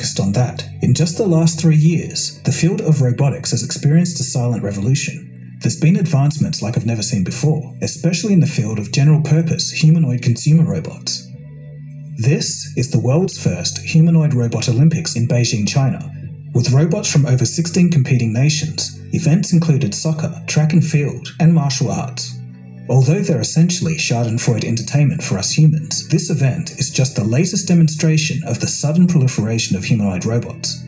focused on that. In just the last 3 years, the field of robotics has experienced a silent revolution. There's been advancements like I've never seen before, especially in the field of general-purpose humanoid consumer robots. This is the world's first humanoid robot Olympics in Beijing, China. With robots from over 16 competing nations, events included soccer, track and field, and martial arts. Although they're essentially schadenfreude entertainment for us humans, this event is just the latest demonstration of the sudden proliferation of humanoid robots.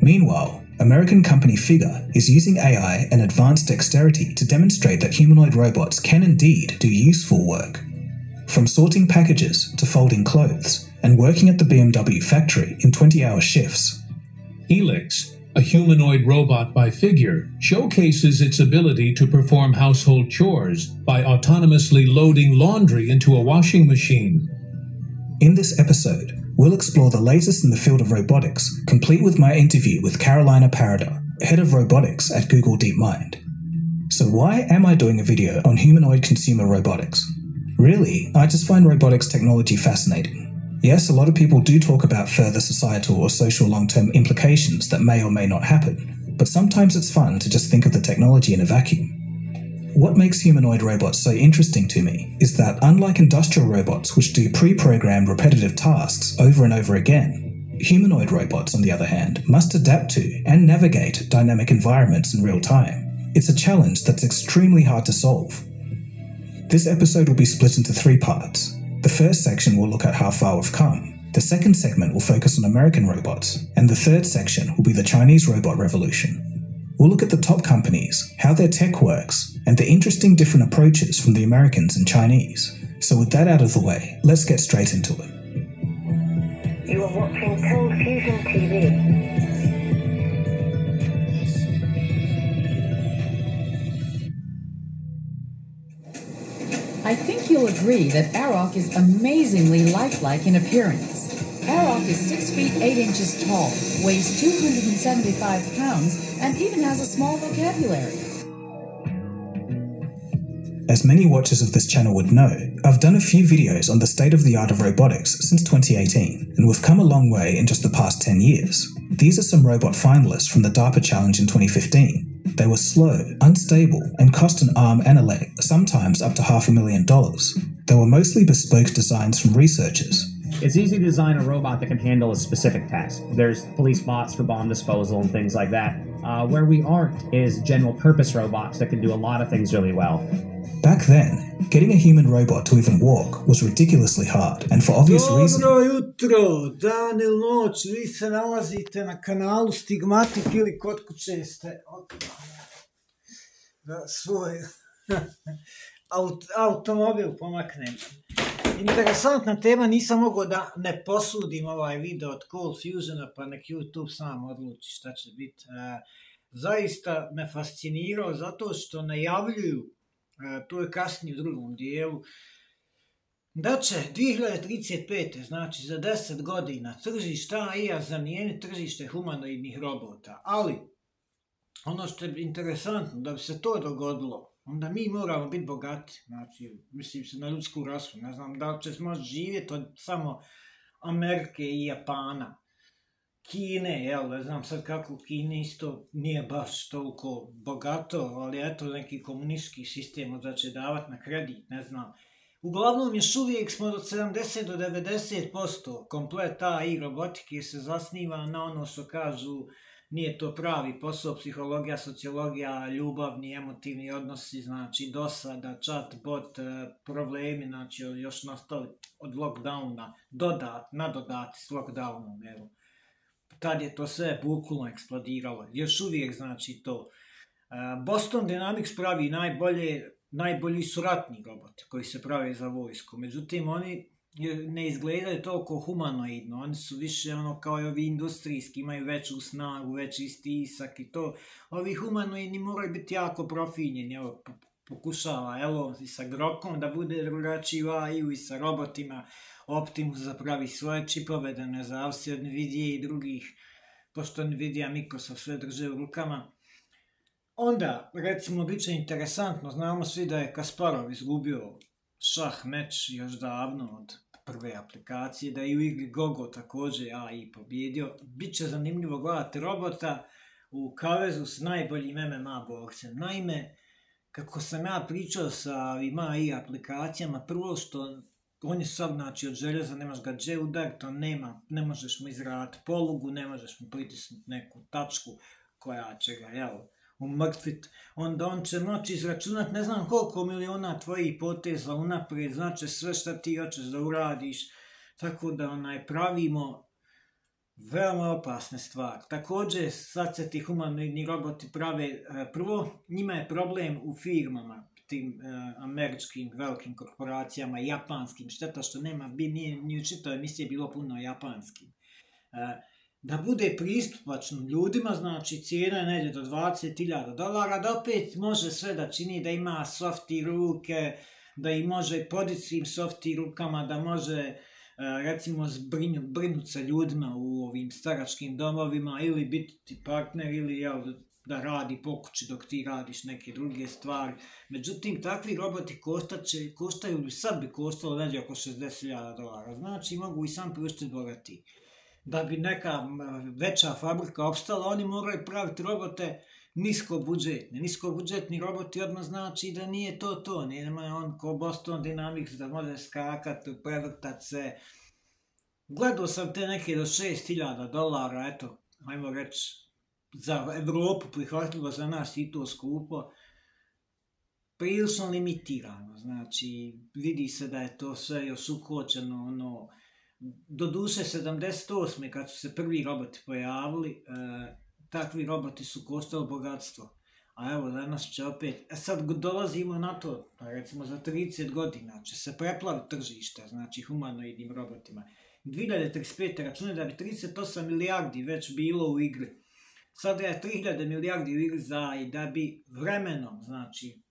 Meanwhile, American company Figure is using AI and advanced dexterity to demonstrate that humanoid robots can indeed do useful work. From sorting packages to folding clothes, and working at the BMW factory in 20-hour shifts. Helix, a humanoid robot by Figure, showcases its ability to perform household chores by autonomously loading laundry into a washing machine. In this episode, we'll explore the latest in the field of robotics, complete with my interview with Carolina Parada, head of robotics at Google DeepMind. So why am I doing a video on humanoid consumer robotics? Really, I just find robotics technology fascinating. Yes, a lot of people do talk about further societal or social long-term implications that may or may not happen, but sometimes it's fun to just think of the technology in a vacuum. What makes humanoid robots so interesting to me is that unlike industrial robots which do pre-programmed repetitive tasks over and over again, humanoid robots, on the other hand, must adapt to and navigate dynamic environments in real time. It's a challenge that's extremely hard to solve. This episode will be split into 3 parts. The first section will look at how far we've come. The second segment will focus on American robots, and the third section will be the Chinese robot revolution. We'll look at the top companies, how their tech works, and the interesting different approaches from the Americans and Chinese. So with that out of the way, let's get straight into it. You are watching Cold Fusion TV. I think you'll agree that Arok is amazingly lifelike in appearance. Arok is 6 feet 8 inches tall, weighs 275 pounds, and even has a small vocabulary. As many watchers of this channel would know, I've done a few videos on the state of the art of robotics since 2018, and we've come a long way in just the past 10 years. These are some robot finalists from the DARPA Challenge in 2015. They were slow, unstable, and cost an arm and a leg, sometimes up to $500,000. They were mostly bespoke designs from researchers. It's easy to design a robot that can handle a specific task. There's police bots for bomb disposal and things like that. Where we aren't is general purpose robots that can do a lot of things really well. Back then, getting a human robot to even walk was ridiculously hard, and for obvious reasons. Dobro jutro, dan ili noć, vi se nalazite na kanalu Stigmatik ili kod kuće ste da svoj automobil pomaknem. Interesantna tema, nisam mogao da ne posudim ovaj video od Cold Fusiona, pa nek YouTube sam odluči šta će biti. Zaista me fascinirao zato što najavljuju, to je kasnije u drugom dijelu, da će 2035. znači za 10 godina tržište AI zamijeniti tržište humanoidnih robota. Ali, ono što je interesantno, da bi se to dogodilo, onda mi moramo biti bogati, znači, mislim se na ljudsku rasu, ne znam da li će moći živjeti od samo Amerike i Japana. Kine, jel, ne znam sad kako u Kini isto nije baš toliko bogato, ali eto neki komunistički sistem da će davati na kredit, ne znam. Uglavnom još uvijek smo od 70 do 90% komplet AI robotike se zasniva na ono što kažu nije to pravi posao, psihologija, sociologija, ljubavni, emotivni odnosi, znači dosada, chatbot, problemi, znači još nastali od lockdowna, nadodati s lockdownom, evo. Tad je to sve bukvalno eksplodiralo. Još uvijek znači to. Boston Dynamics pravi najbolji su ratni roboti koji se prave za vojsku. Međutim, oni ne izgledaju toliko humanoidno. Oni su više ono kao i ovi industrijski, imaju veću snagu, veći stisak i to. Ovi humanoidni moraju biti jako profinjeni. Evo, pokušava Elon i sa Grokom da bude drugačiji u AI-u i sa robotima. Optimus zapravi svoje čipove da ne zavisi od Nvidia i drugih, pošto Nvidia, Microsoft sve drže u rukama. Onda, recimo, bit će interesantno, znamo svi da je Kasparov izgubio šah meč još davno od prve aplikacije, da je u igri Gogo također AI pobjedio. Biće zanimljivo gledati robota u kavezu s najboljim MMA borcem. Naime, kako sam ja pričao sa ovim AI aplikacijama, prvo što on je sav, znači, od željeza, nemaš ga gdje udariti, ne možeš mu izraditi polugu, ne možeš mu pritisnuti neku tačku koja će ga, umrtvit. Onda on će moći izračunati ne znam koliko miliona tvojih poteza unaprijed, znači sve šta ti hoćeš da uradiš, tako da pravimo veoma opasne stvari. Također, sad se ti humanoidni roboti prave, prvo, njima je problem u firmama, tim američkim velikim korporacijama, japanskim, šteta što nema, nije u čitoj emisiji bilo puno japanskim. Da bude pristupačno ljudima, znači cijena je negdje do $20,000, da opet može sve da čini, da ima softi ruke, da i može podići svim softi rukama, da može recimo brinuti sa ljudima u ovim staračkim domovima ili biti partner ili da radi po kući dok ti radiš neke druge stvari. Međutim, takvi roboti koštaju, sad bi koštalo negdje oko $60,000, znači mogu i sam priuštiti bogati. Da bi neka veća fabrika opstala, oni moraju praviti robote niskobudžetni. Niskobudžetni roboti odmah znači da nije to. Nema on ko Boston Dynamics da može skakati, prevrtati se. Gledao sam te neke do $6,000, eto, ajmo reći, za Evropu prihvatljivo, za nas i to skupo. Prilično limitirano, znači vidi se da je to sve još ukočeno, doduše 78. kad su se prvi roboti pojavili, takvi roboti su koštali bogatstvo. A evo, danas će opet, sad dolazimo na to, recimo za 30 godina će se preplaviti tržište, znači humanoidnim robotima. 2035. račune da bi 38 milijardi već bilo u igri. Sada je 3000 milijardi u igri i da bi vremenom, znači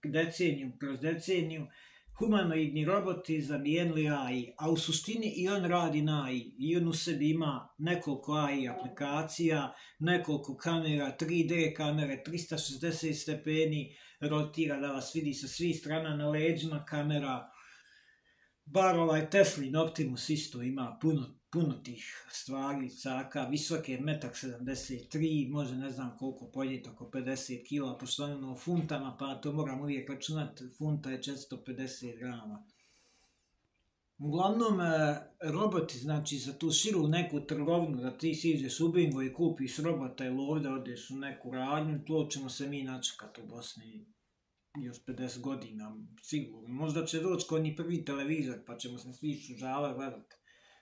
kroz deceniju, humanoidni roboti zamijenili AI, a u suštini i on radi na AI, i on u sebi ima nekoliko AI aplikacija, nekoliko kamera, 3D kamere, 360 stepeni, rotira da vas vidi sa svih strana, na leđima kamera, bar Teslin Optimus isto ima puno tih stvari, caka, visok je 1,73 m, može ne znam koliko podnijeti, oko 50 kg, pošto je u funtama, pa to moram uvijek računati, funta je 450 grama. Uglavnom, roboti, znači za tu širu neku trgovinu, da ti siđeš u Bingo i kupiš robota ili ovdje odeš u neku radnju, to ćemo se mi načekati u Bosni još 50 godina, sigurno. Možda će doći kod njih prvi televizor, pa ćemo se svi sužavati gledati.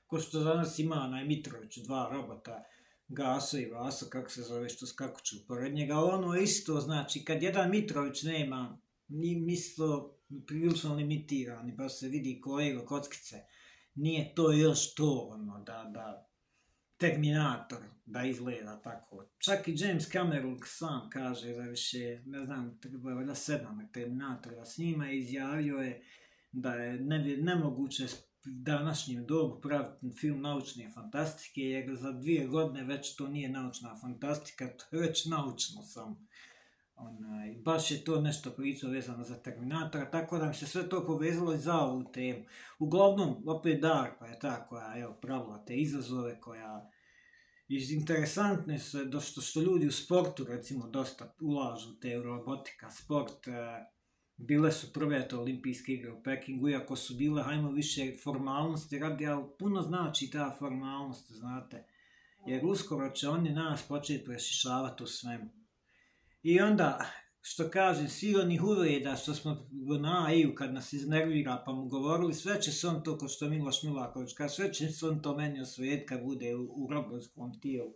Ko što danas ima Mitrović, 2 robota, Gaso i Vaso, kako se zove, što skakuću pored njega, ono isto, znači, kad jedan Mitrović nema, mislo prilično limitirani, pa se vidi kolega kockice, nije to još to, da Terminator, da izgleda tako. Čak i James Cameron sam kaže da više, ne znam, treba je da 7 Terminator da snima i izjavio je da je nemoguće današnjem dobu praviti film naučne fantastike, jer za 2 godine već to nije naučna fantastika, to je već naučno samo. Baš je to nešto pričao vezano za Terminatora, tako da mi se sve to povezalo i za ovu temu. Uglavnom, opet DARPA je ta koja pravila te izazove, koja interesantne su što ljudi u sportu recimo dosta ulažu te robotika, sport. Bile su prve olimpijske igre u Pekingu, iako su bile, hajmo više formalnosti radi, ali puno znači ta formalnost, znate, jer uskoro će oni nas početi prešišavati u svemu. I onda, što kažem, svi onih uvreda što smo na AI-u kad nas iznervira pa mu govorili, sve će se on to, ko što Miloš Milaković kaže, sve će se on to meni osvijeti kad bude u robotskom tijelu,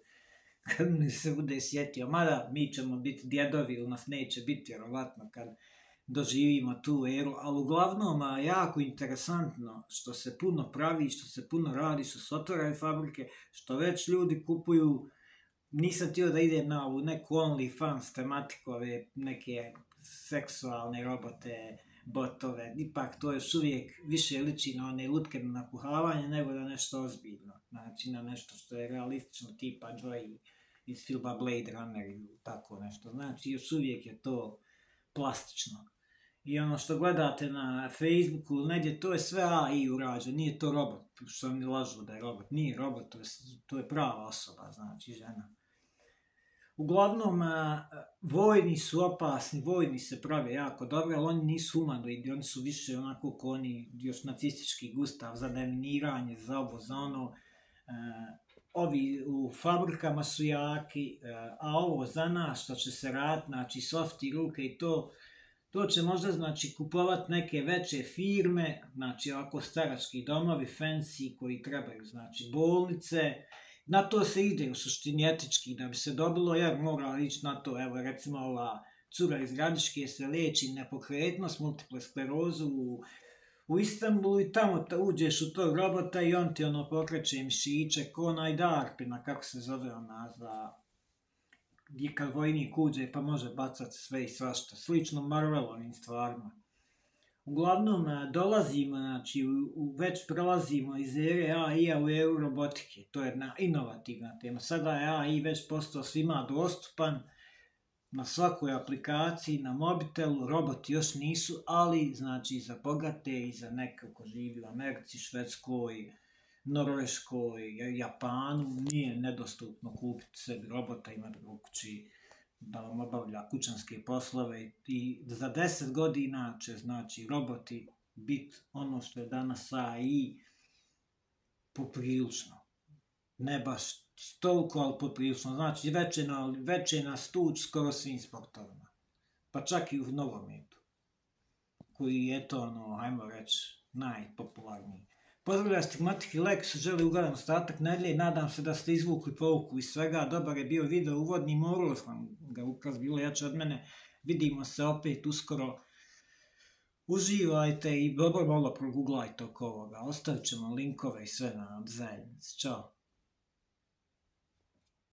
kad mi se bude sjetio. Mada mi ćemo biti djedovi ili nas neće biti vjerovatno kad doživimo tu eru, ali uglavnom jako interesantno što se puno pravi, što se puno radi, što se otvaraju fabrike, što već ljudi kupuju. Nisam htio da idem na ovu neku OnlyFans tematiku, ove neke seksualne robote, botove, ipak to još uvijek više liči na one lutke na napuhavanje nego na nešto ozbiljno, znači na nešto što je realistično tipa Joy iz filma Blade Runner ili tako nešto, znači još uvijek je to plastično. I ono što gledate na Facebooku ili negdje, to je sve AI urađeno, nije to robot, što oni lažu da je robot. Nije robot, to je prava osoba, znači žena. Uglavnom, vojni su opasni, vojni se prave jako dobro, ali oni nisu humanoidi, oni su više onako ko oni, još nacistički Gustav, za deminiranje, za ovo, za ono. Ovi u fabrikama su jaki, a ovo za nas što će se raditi, znači softi ruke i to će možda znači kupovati neke veće firme, znači ovako starački domovi, fancy koji trebaju, znači bolnice. Na to se ide u suštini etički, da bi se dobilo, jer mora ići na to, evo recimo ova cura iz Gradiške se liječi nepokretnost, multiple sklerozu u Istanbulu i tamo uđeš u tog robota i on ti ono pokreće mišiće, ko onaj Darpina, kako se zove ona, gdje kad vojnik uđe pa može bacati sve i svašta, slično Marvelovim stvarima. Uglavnom dolazimo, znači već prelazimo iz ere AI-a u EU robotike, to je jedna inovativna tema. Sada je AI već postao svima dostupan, na svakoj aplikaciji, na mobitelu, roboti još nisu, ali znači za bogate i za neko ko živi u Americi, Švedskoj, Norveškoj, Japanu, nije nedostupno kupiti sebi robota, imati ga u kući da vam obavlja kućanske poslove i za 10 godina će znači roboti biti ono što je danas AI poprilično. Ne baš toliko, ali poprilično. Znači veće na stuč skoro svim sportovima. Pa čak i u nogometu. Koji je to ono, ajmo reći, najpopularniji. Pozdravlja Stigmatik i Lex, želi ugodan ostatak nedelje i nadam se da ste izvukli pouku iz svega. Dobar je bio video uvodni, moralo sam ga ukras, bilo jače od mene. Vidimo se opet uskoro. Uživajte i dobro malo proguglajte oko ovoga. Ostavit ćemo linkove i sve na zajednici. Ćao.